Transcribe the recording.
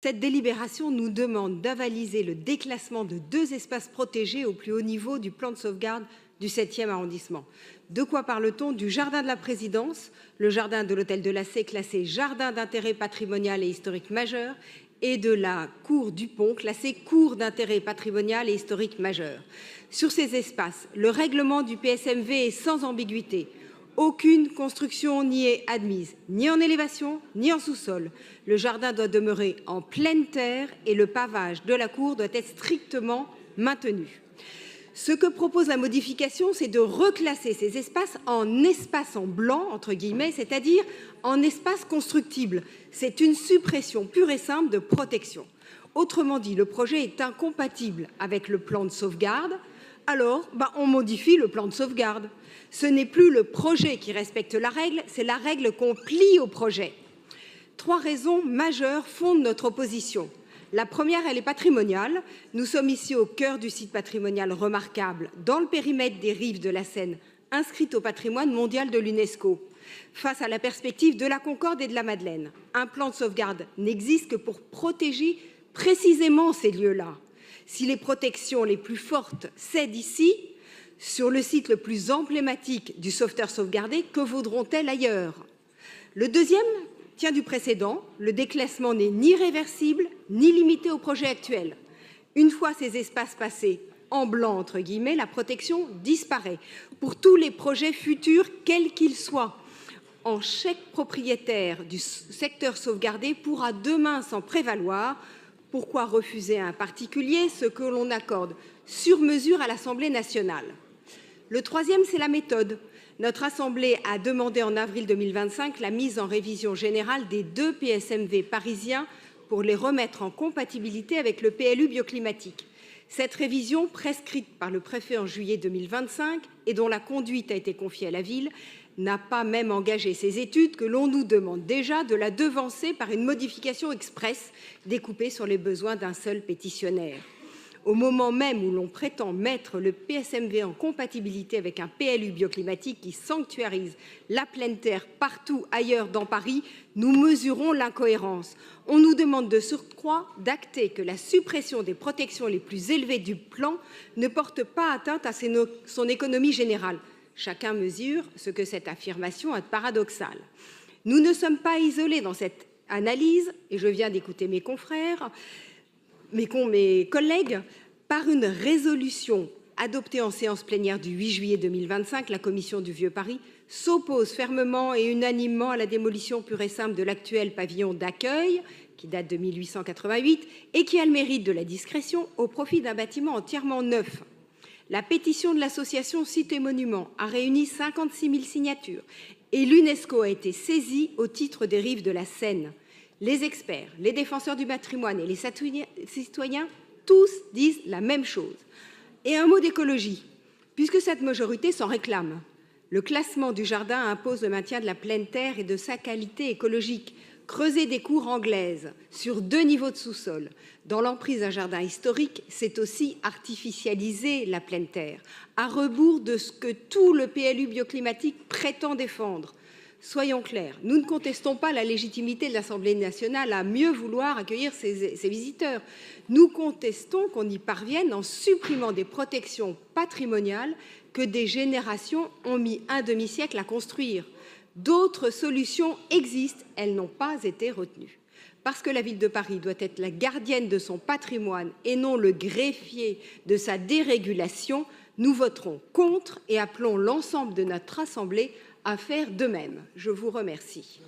Cette délibération nous demande d'avaliser le déclassement de 2 espaces protégés au plus haut niveau du plan de sauvegarde du 7e arrondissement. De quoi parle-t-on? Du jardin de la Présidence, le jardin de l'Hôtel de la Cé classé jardin d'intérêt patrimonial et historique majeur, et de la cour du Pont classée cour d'intérêt patrimonial et historique majeur. Sur ces espaces, le règlement du PSMV est sans ambiguïté. Aucune construction n'y est admise, ni en élévation, ni en sous-sol. Le jardin doit demeurer en pleine terre et le pavage de la cour doit être strictement maintenu. Ce que propose la modification, c'est de reclasser ces espaces en blanc, entre guillemets, c'est-à-dire en espaces constructibles. C'est une suppression pure et simple de protection. Autrement dit, le projet est incompatible avec le plan de sauvegarde. Alors, on modifie le plan de sauvegarde. Ce n'est plus le projet qui respecte la règle, c'est la règle qu'on plie au projet. 3 raisons majeures fondent notre opposition. La première, elle est patrimoniale. Nous sommes ici au cœur du site patrimonial remarquable, dans le périmètre des rives de la Seine, inscrite au patrimoine mondial de l'UNESCO. Face à la perspective de la Concorde et de la Madeleine, un plan de sauvegarde n'existe que pour protéger précisément ces lieux-là. Si les protections les plus fortes cèdent ici, sur le site le plus emblématique du sauveteur sauvegardé, que vaudront-elles ailleurs? Le deuxième tient du précédent. Le déclassement n'est ni réversible, ni limité au projet actuel. Une fois ces espaces passés en blanc, entre guillemets, la protection disparaît. Pour tous les projets futurs, quels qu'ils soient, chaque propriétaire du secteur sauvegardé pourra demain s'en prévaloir. Pourquoi refuser à un particulier ce que l'on accorde sur mesure à l'Assemblée nationale? Le troisième, c'est la méthode. Notre Assemblée a demandé en avril 2025 la mise en révision générale des 2 PSMV parisiens pour les remettre en compatibilité avec le PLU bioclimatique. Cette révision, prescrite par le préfet en juillet 2025 et dont la conduite a été confiée à la ville, n'a pas même engagé ces études que l'on nous demande déjà de la devancer par une modification express découpée sur les besoins d'un seul pétitionnaire. Au moment même où l'on prétend mettre le PSMV en compatibilité avec un PLU bioclimatique qui sanctuarise la pleine terre partout ailleurs dans Paris, nous mesurons l'incohérence. On nous demande de surcroît d'acter que la suppression des protections les plus élevées du plan ne porte pas atteinte à son économie générale. Chacun mesure ce que cette affirmation est paradoxale. Nous ne sommes pas isolés dans cette analyse, et je viens d'écouter mes confrères, mes collègues. Par une résolution adoptée en séance plénière du 8 juillet 2025, la commission du Vieux Paris s'oppose fermement et unanimement à la démolition pure et simple de l'actuel pavillon d'accueil, qui date de 1888 et qui a le mérite de la discrétion, au profit d'un bâtiment entièrement neuf. La pétition de l'association Sites et Monuments a réuni 56 000 signatures et l'UNESCO a été saisie au titre des rives de la Seine. Les experts, les défenseurs du patrimoine et les citoyens, tous disent la même chose. Et un mot d'écologie, puisque cette majorité s'en réclame. Le classement du jardin impose le maintien de la pleine terre et de sa qualité écologique. Creuser des cours anglaises sur 2 niveaux de sous-sol dans l'emprise d'un jardin historique, c'est aussi artificialiser la pleine terre, à rebours de ce que tout le PLU bioclimatique prétend défendre. Soyons clairs, nous ne contestons pas la légitimité de l'Assemblée nationale à mieux vouloir accueillir ces visiteurs. Nous contestons qu'on y parvienne en supprimant des protections patrimoniales que des générations ont mis un demi-siècle à construire. D'autres solutions existent, elles n'ont pas été retenues. Parce que la ville de Paris doit être la gardienne de son patrimoine et non le greffier de sa dérégulation, nous voterons contre et appelons l'ensemble de notre Assemblée à faire de même. Je vous remercie.